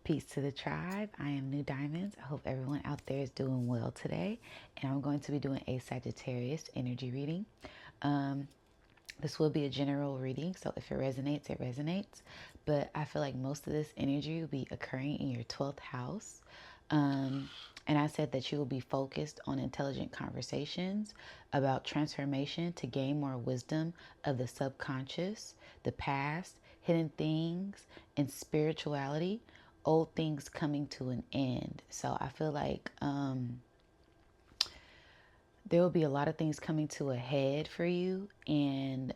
Peace to the tribe. I am Nudiamonds. I hope everyone out there is doing well today. And I'm going to be doing a Sagittarius energy reading. This will be a general reading, so if it resonates, it resonates. But I feel like most of this energy will be occurring in your 12th house. And I said that you will be focused on intelligent conversations about transformation to gain more wisdom of the subconscious, the past, hidden things, and spirituality, old things coming to an end. So I feel like there will be a lot of things coming to a head for you, and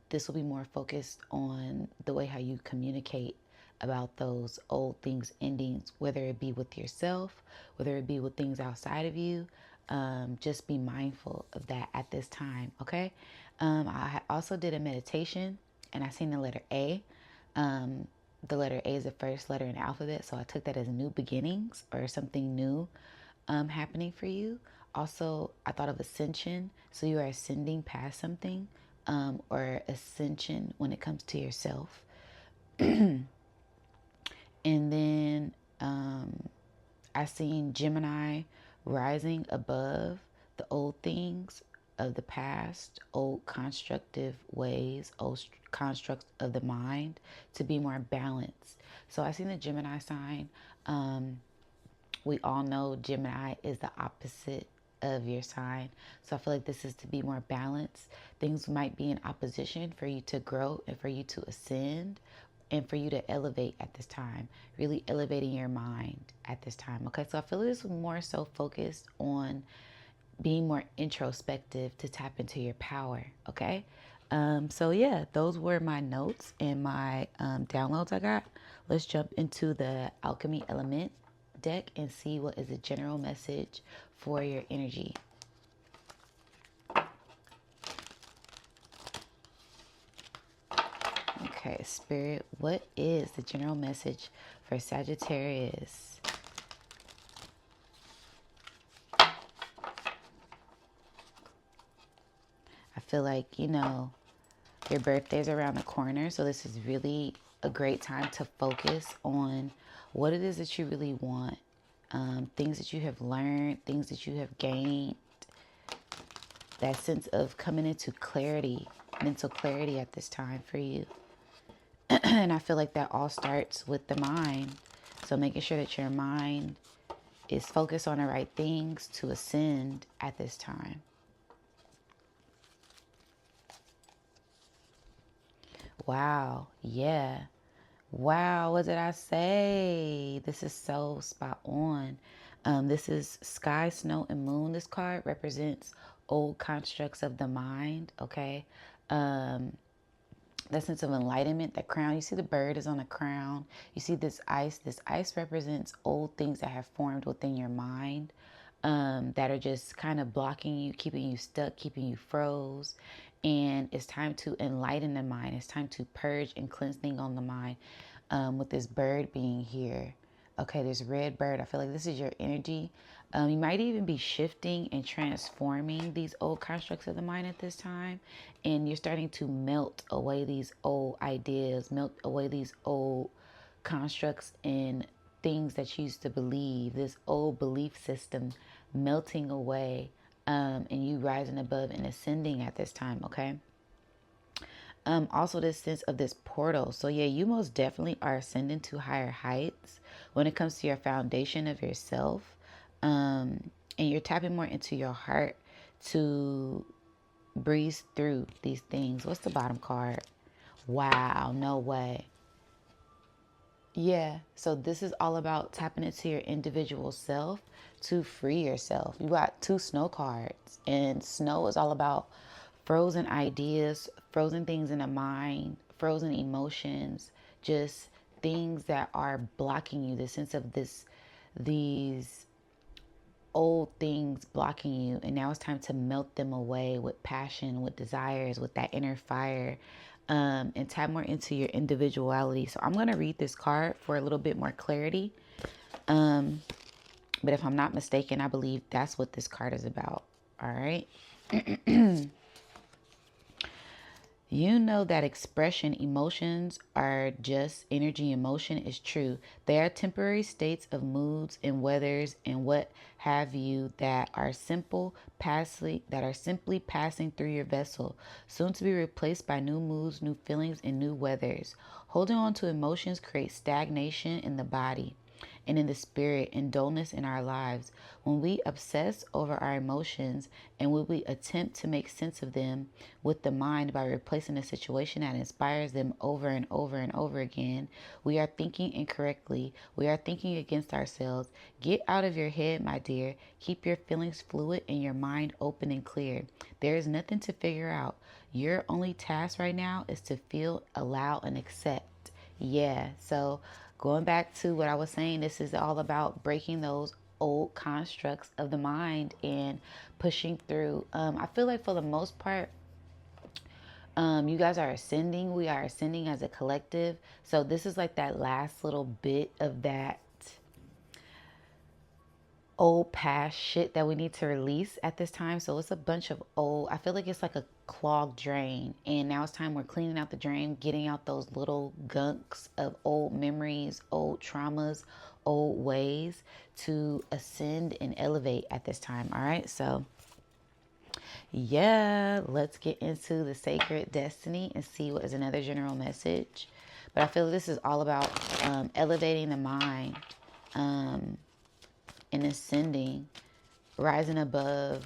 this will be more focused on the way how you communicate about those old things ending, whether it be with yourself, whether it be with things outside of you. Just be mindful of that at this time, okay? I also did a meditation, and I seen the letter A. The letter A is the first letter in the alphabet, so I took that as new beginnings or something new happening for you. Also, I thought of ascension, so you are ascending past something, or ascension when it comes to yourself. And then I seen Gemini rising above the old things of the past, old constructive ways, old constructs of the mind, to be more balanced. So I seen the Gemini sign. We all know Gemini is the opposite of your sign. So I feel like this is to be more balanced. Things might be in opposition for you to grow and for you to ascend and for you to elevate at this time, really elevating your mind at this time. Okay, so I feel this was more so focused on being more introspective to tap into your power. Okay, so yeah, those were my notes and my downloads I got. Let's jump into the alchemy element deck and see what is a general message for your energy. Okay, Spirit, what is the general message for Sagittarius? I feel like, your birthday's around the corner, so this is really a great time to focus on what it is that you really want, things that you have learned, things that you have gained, that sense of coming into clarity, mental clarity at this time for you. And I feel like that all starts with the mind. So making sure that your mind is focused on the right things to ascend at this time. Wow. Yeah. Wow. What did I say? This is so spot on. This is Sky, Snow, and Moon. This card represents old constructs of the mind. Okay. That sense of enlightenment, that crown. You see the bird is on a crown. You see this ice. This ice represents old things that have formed within your mind, that are just kind of blocking you, keeping you stuck, keeping you froze. And it's time to enlighten the mind. It's time to purge and cleanse things on the mind, with this bird being here. Okay, this red bird, I feel like this is your energy. You might even be shifting and transforming these old constructs of the mind at this time. And you're starting to melt away these old ideas, melt away these old constructs and things that you used to believe, this old belief system melting away, and you rising above and ascending at this time, okay? Also this sense of this portal. So yeah, you most definitely are ascending to higher heights when it comes to your foundation of yourself. And you're tapping more into your heart to breeze through these things. What's the bottom card? Wow, no way. Yeah, so this is all about tapping into your individual self to free yourself. You got two snow cards, and snow is all about frozen ideas, frozen things in the mind, frozen emotions, just things that are blocking you, the sense of these old things blocking you, and now it's time to melt them away with passion, with desires, with that inner fire, and tap more into your individuality. So I'm going to read this card for a little bit more clarity, but if I'm not mistaken, I believe that's what this card is about. All right. You know that expression emotions are just energy in motion is true. They are temporary states of moods and weathers and what have you that are simply passing through your vessel, soon to be replaced by new moods, new feelings, and new weathers. Holding on to emotions creates stagnation in the body and in the spirit and dullness in our lives. When we obsess over our emotions and when we attempt to make sense of them with the mind by replacing a situation that inspires them over and over and over again, we are thinking incorrectly. We are thinking against ourselves. Get out of your head, my dear. Keep your feelings fluid and your mind open and clear. There is nothing to figure out. Your only task right now is to feel, allow, and accept. Yeah, so going back to what I was saying, this is all about breaking those old constructs of the mind and pushing through. I feel like for the most part, you guys are ascending. We are ascending as a collective. So this is like that last little bit of that old past shit that we need to release at this time. So it's a bunch of old, I feel like it's like a clogged drain. And now it's time we're cleaning out the drain, getting out those little gunks of old memories, old traumas, old ways to ascend and elevate at this time. All right. So yeah, let's get into the sacred destiny and see what is another general message. But I feel this is all about elevating the mind and ascending, rising above.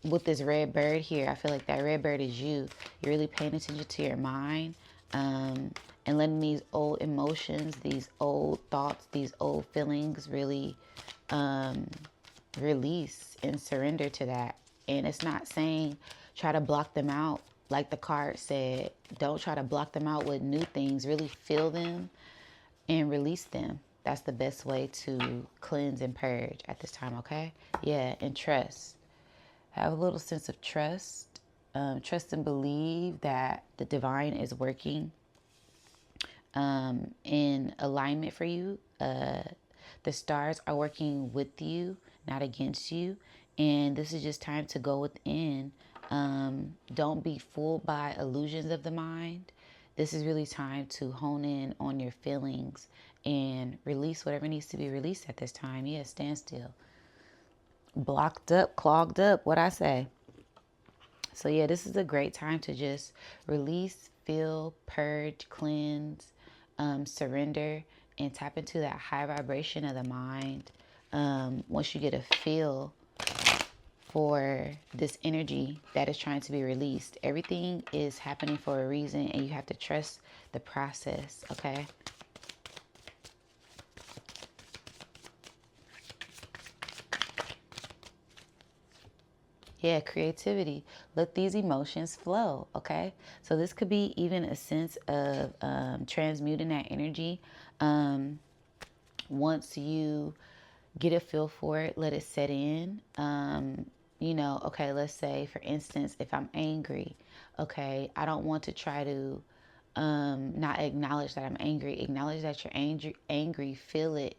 With this red bird here, I feel like that red bird is you. You're really paying attention to your mind and letting these old emotions, these old thoughts, these old feelings really release and surrender to that. And it's not saying try to block them out. Like the card said, don't try to block them out with new things. Really feel them and release them. That's the best way to cleanse and purge at this time, okay? Yeah, and trust. Have a little sense of trust. Trust and believe that the divine is working in alignment for you. The stars are working with you, not against you. And this is just time to go within. Don't be fooled by illusions of the mind. This is really time to hone in on your feelings and release whatever needs to be released at this time. Yeah, stand still. Blocked up, clogged up, what I say. So yeah, this is a great time to just release, feel, purge, cleanse, surrender, and tap into that high vibration of the mind. Once you get a feel for this energy that is trying to be released, everything is happening for a reason, and you have to trust the process, okay? Yeah, creativity. Let these emotions flow, okay? So this could be even a sense of transmuting that energy. Once you get a feel for it, let it set in. You know, okay, let's say, for instance, if I'm angry, okay, I don't want to try to not acknowledge that I'm angry. Acknowledge that you're angry, feel it,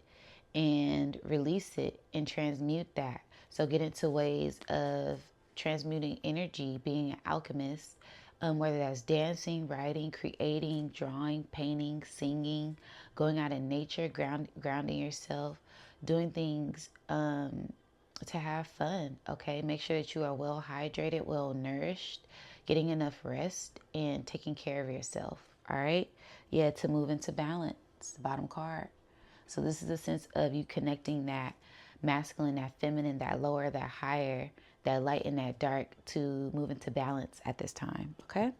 and release it and transmute that. So get into ways of transmuting energy, being an alchemist, whether that's dancing, writing, creating, drawing, painting, singing, going out in nature, grounding yourself, doing things to have fun. Okay, make sure that you are well hydrated, well nourished, getting enough rest, and taking care of yourself. All right, yeah, to move into balance. The bottom card. So this is a sense of you connecting that masculine, that feminine, that lower, that higher, that light and that dark to move into balance at this time. Okay.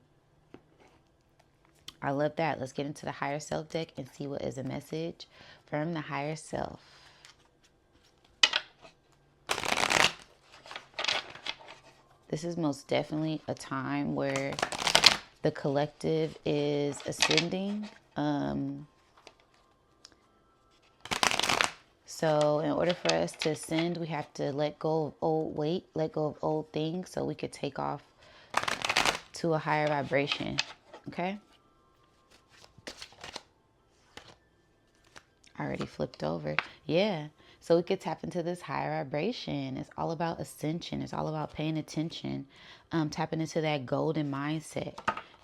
I love that. Let's get into the higher self deck and see what is a message from the higher self. This is most definitely a time where the collective is ascending. So in order for us to ascend, we have to let go of old weight, let go of old things so we could take off to a higher vibration. Okay? I already flipped over. Yeah. So we could tap into this higher vibration. It's all about ascension. It's all about paying attention, tapping into that golden mindset.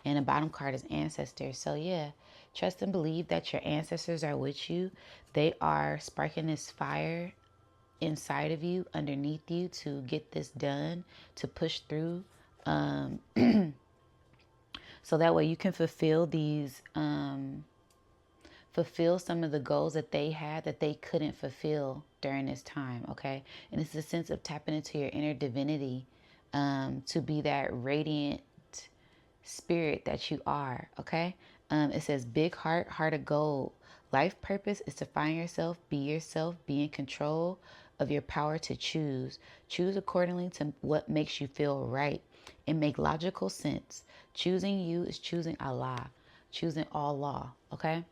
And the bottom card is ancestors. So yeah, trust and believe that your ancestors are with you. They are sparking this fire inside of you, underneath you, to get this done, to push through. So that way you can fulfill some of the goals that they had that they couldn't fulfill during this time, okay? And it's a sense of tapping into your inner divinity, to be that radiant spirit that you are, okay? It says big heart, heart of gold. Life purpose is to find yourself, be in control of your power to choose. Choose accordingly to what makes you feel right and make logical sense. Choosing you is choosing Allah, choosing all law, okay?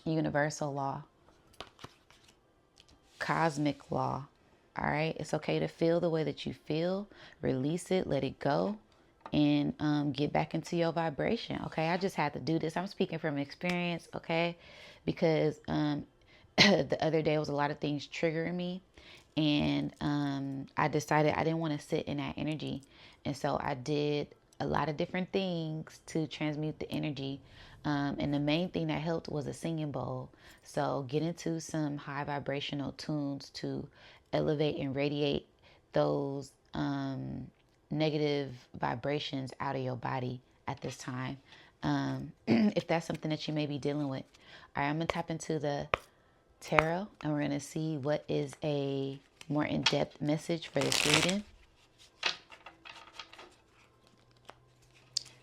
Universal law, cosmic law. All right. It's okay to feel the way that you feel, release it, let it go, and get back into your vibration. Okay. I just had to do this. I'm speaking from experience. Okay. Because the other day was a lot of things triggering me. And I decided I didn't want to sit in that energy. And so I did a lot of different things to transmute the energy. And the main thing that helped was a singing bowl. So get into some high vibrational tunes to elevate and radiate those negative vibrations out of your body at this time. If that's something that you may be dealing with. All right, I'm going to tap into the tarot and we're going to see what is a more in-depth message for this reading.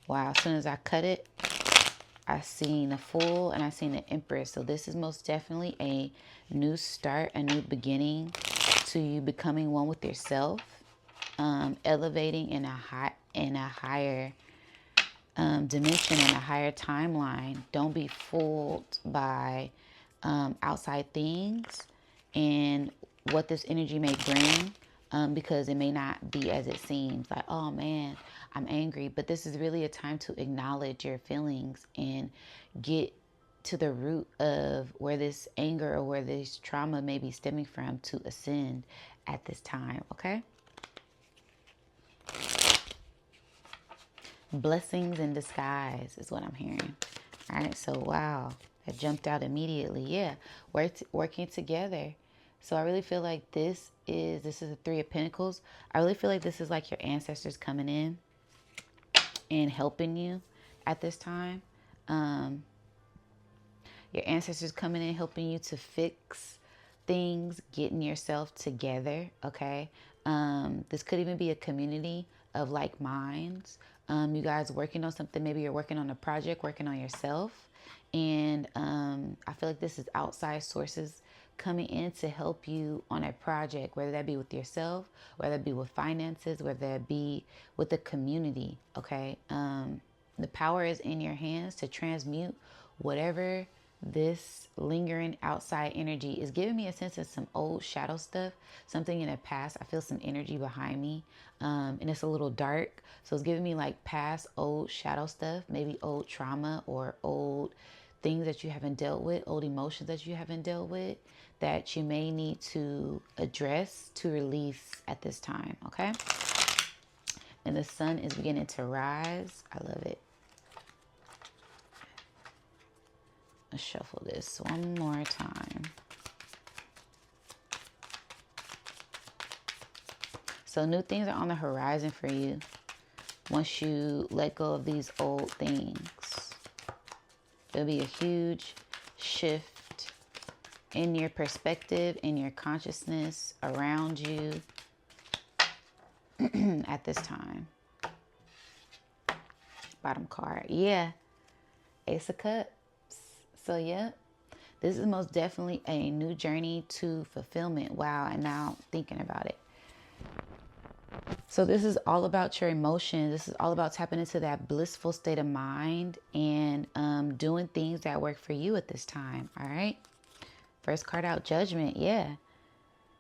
Wow, as soon as I cut it, I seen a Fool and I seen the Empress. So this is most definitely a new start, a new beginning to you becoming one with yourself, elevating in a higher dimension, in a higher timeline. Don't be fooled by outside things and what this energy may bring, because it may not be as it seems. Like, oh man, I'm angry. But this is really a time to acknowledge your feelings and get to the root of where this anger or where this trauma may be stemming from, to ascend at this time, okay? Blessings in disguise is what I'm hearing. All right, so wow, that jumped out immediately. Yeah, working together. So I really feel like this is a Three of Pentacles. I really feel like this is like your ancestors coming in and helping you at this time. Your ancestors coming in, helping you to fix things, getting yourself together, okay? This could even be a community of like minds. You guys working on something. Maybe you're working on a project, working on yourself. And I feel like this is outside sources coming in to help you on a project, whether that be with yourself, whether it be with finances, whether it be with the community, okay? The power is in your hands to transmute whatever this lingering outside energy is. Giving me a sense of some old shadow stuff, something in the past. I feel some energy behind me, and it's a little dark. So it's giving me like past old shadow stuff, maybe old trauma or old things that you haven't dealt with, old emotions that you haven't dealt with, that you may need to address, to release at this time, okay? And the sun is beginning to rise. I love it. Let's shuffle this one more time. So new things are on the horizon for you once you let go of these old things. There'll be a huge shift in your perspective, in your consciousness around you at this time. Bottom card. Yeah. Ace of Cups. So yeah, this is most definitely a new journey to fulfillment. Wow. And now thinking about it. So this is all about your emotions. This is all about tapping into that blissful state of mind and doing things that work for you at this time. All right. First card out, Judgment. Yeah.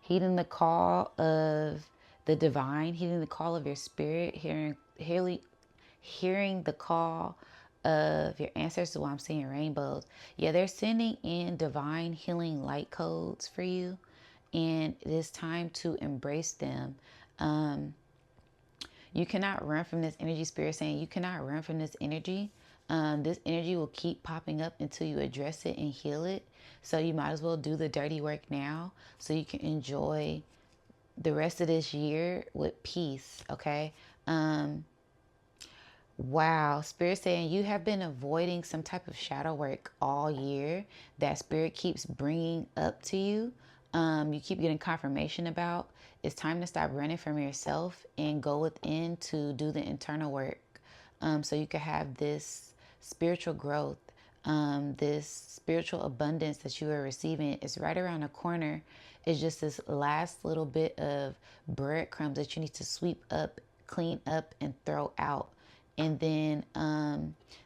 Heeding the call of the divine, heeding the call of your spirit, hearing the call of your ancestors, while I'm seeing rainbows, yeah, they're sending in divine healing light codes for you. And it is time to embrace them. You cannot run from this energy. Spirit saying you cannot run from this energy. This energy will keep popping up until you address it and heal it. So you might as well do the dirty work now so you can enjoy the rest of this year with peace. Okay. Wow, Spirit saying you have been avoiding some type of shadow work all year that Spirit keeps bringing up to you. You keep getting confirmation about. It's time to stop running from yourself and go within to do the internal work, so you can have this spiritual growth, this spiritual abundance that you are receiving. Is right around the corner. It's just this last little bit of breadcrumbs that you need to sweep up, clean up, and throw out. And then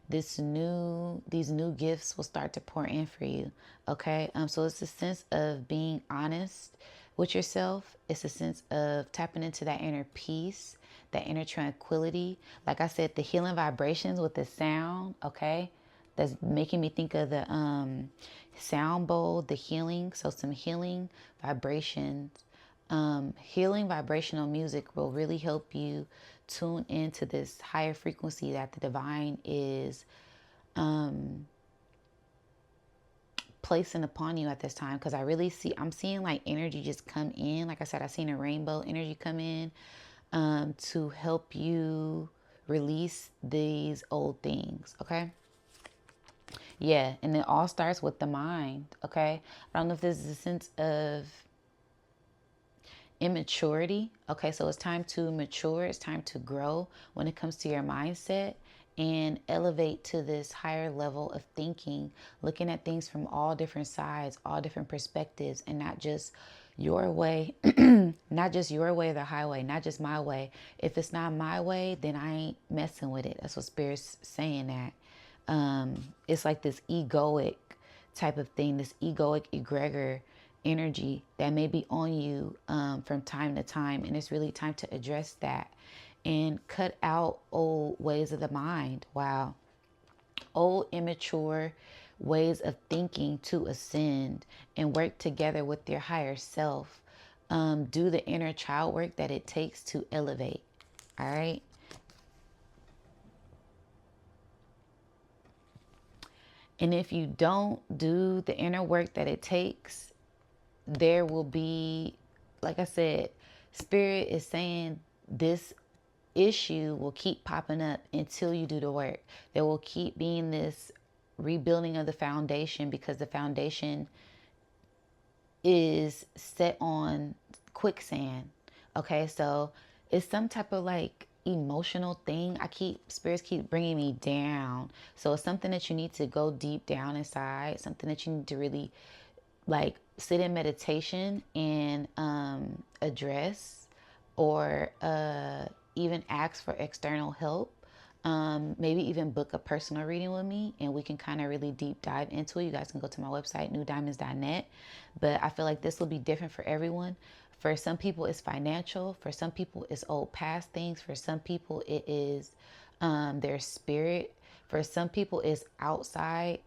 these new gifts will start to pour in for you. Okay. So it's a sense of being honest with yourself. It's a sense of tapping into that inner peace, that inner tranquility. Like I said, the healing vibrations with the sound. Okay. That's making me think of the sound bowl, the healing. So some healing vibrations. Healing vibrational music will really help you tune into this higher frequency that the divine is placing upon you at this time. Because I'm seeing like energy just come in. Like I said, I seen a rainbow energy come in to help you release these old things. Okay. Yeah. And it all starts with the mind. Okay. I don't know if this is a sense of immaturity. Okay, so it's time to mature. It's time to grow when it comes to your mindset and elevate to this higher level of thinking, looking at things from all different sides, all different perspectives, and not just your way, not just your way, the highway, not just my way. If it's not my way, then I ain't messing with it. That's what Spirit's saying that. It's like this egoic type of thing, this egoic egregor energy that may be on you from time to time. And it's really time to address that and cut out old ways of the mind. Wow. Old immature ways of thinking to ascend and work together with your higher self. Do the inner child work that it takes to elevate. All right. And if you don't do the inner work that it takes, there will be, like I said, Spirit is saying this issue will keep popping up until you do the work. There will keep being this rebuilding of the foundation because the foundation is set on quicksand. Okay, so it's some type of like emotional thing. Spirits keep bringing me down. So it's something that you need to go deep down inside, something that you need to really like sit in meditation and address, or even ask for external help. Maybe even book a personal reading with me and we can kind of really deep dive into it. You guys can go to my website, nudiamonds.net. But I feel like this will be different for everyone. For some people, it's financial. For some people, it's old past things. For some people, it is their spirit. For some people, it's outside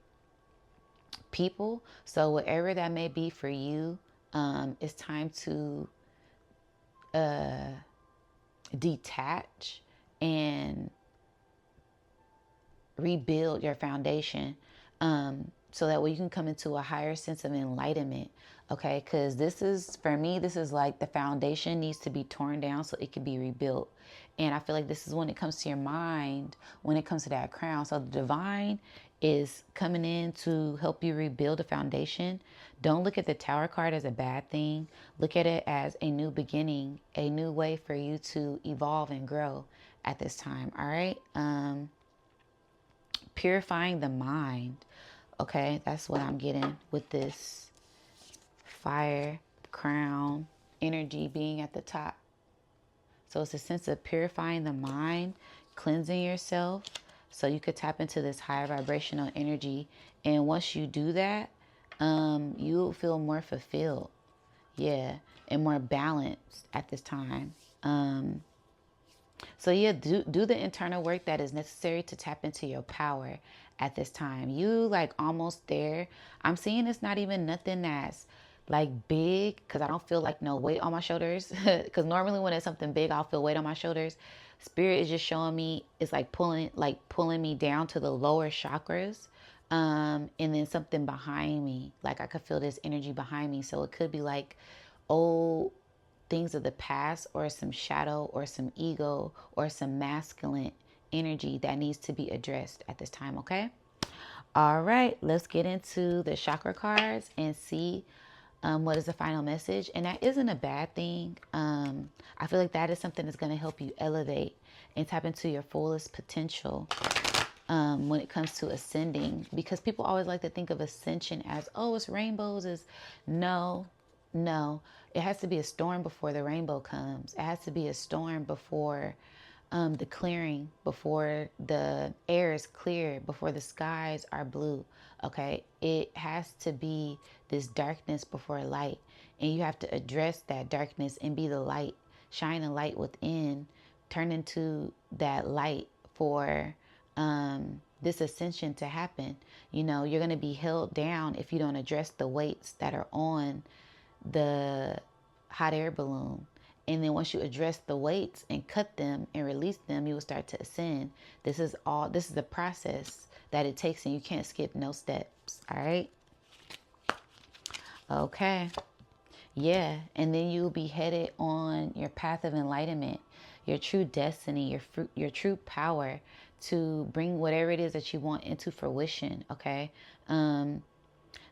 people. So whatever that may be for you, it's time to detach and rebuild your foundation, so that way you can come into a higher sense of enlightenment. Okay, because this is, for me, this is like the foundation needs to be torn down so it can be rebuilt. And I feel like this is when it comes to your mind, when it comes to that crown. So the divine is coming in to help you rebuild a foundation. Don't look at the Tower card as a bad thing. Look at it as a new beginning, a new way for you to evolve and grow at this time. All right. Purifying the mind. Okay, that's what I'm getting with this fire crown energy being at the top. So it's a sense of purifying the mind, cleansing yourself so you could tap into this higher vibrational energy. And once you do that, you'll feel more fulfilled. Yeah, and more balanced at this time. So yeah, do the internal work that is necessary to tap into your power at this time. You like almost there. I'm seeing it's not even nothing that's like big, because I don't feel like no weight on my shoulders. Because normally when it's something big, I'll feel weight on my shoulders. Spirit is just showing me it's like pulling me down to the lower chakras. And then something behind me, like I could feel this energy behind me. So it could be like old things of the past, or some shadow, or some ego, or some masculine energy that needs to be addressed at this time. Okay. All right, let's get into the chakra cards and see what is the final message. And that isn't a bad thing. I feel like that is something that's going to help you elevate and tap into your fullest potential when it comes to ascending, because people always like to think of ascension as, oh, it's rainbows. Is no, no. It has to be a storm before the rainbow comes. It has to be a storm before the clearing, before the air is clear, before the skies are blue. Okay, it has to be this darkness before light, and you have to address that darkness and be the light, shine a light within, turn into that light for this ascension to happen. You know, you're going to be held down if you don't address the weights that are on the hot air balloon. And then once you address the weights and cut them and release them, you will start to ascend. This is the process that it takes, and you can't skip no steps. All right. Okay. Yeah. And then you'll be headed on your path of enlightenment, your true destiny, your true power to bring whatever it is that you want into fruition. Okay.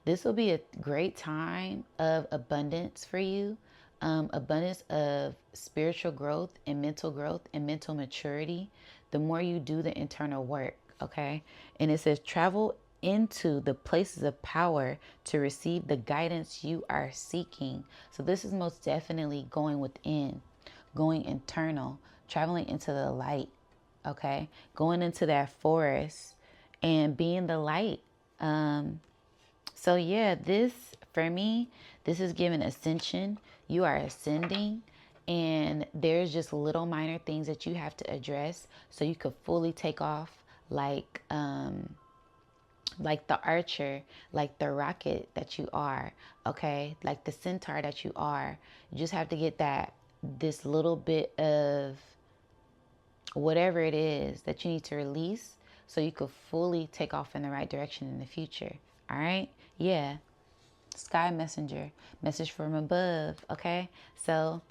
This will be a great time of abundance for you. Abundance of spiritual growth and mental maturity. The more you do the internal work, okay? And it says travel into the places of power to receive the guidance you are seeking. So this is most definitely going within, going internal, traveling into the light, okay? Going into that forest and being the light. So yeah, this for me, this is giving ascension. You are ascending, and there's just little minor things that you have to address so you could fully take off like the archer, like the rocket that you are, okay? Like the centaur that you are. You just have to get this little bit of whatever it is that you need to release so you could fully take off in the right direction in the future. All right? Yeah. Sky messenger, message from above. Okay. So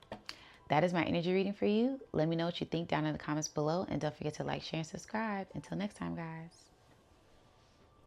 that is my energy reading for you. Let me know what you think down in the comments below. And don't forget to like, share, and subscribe. Until next time, guys.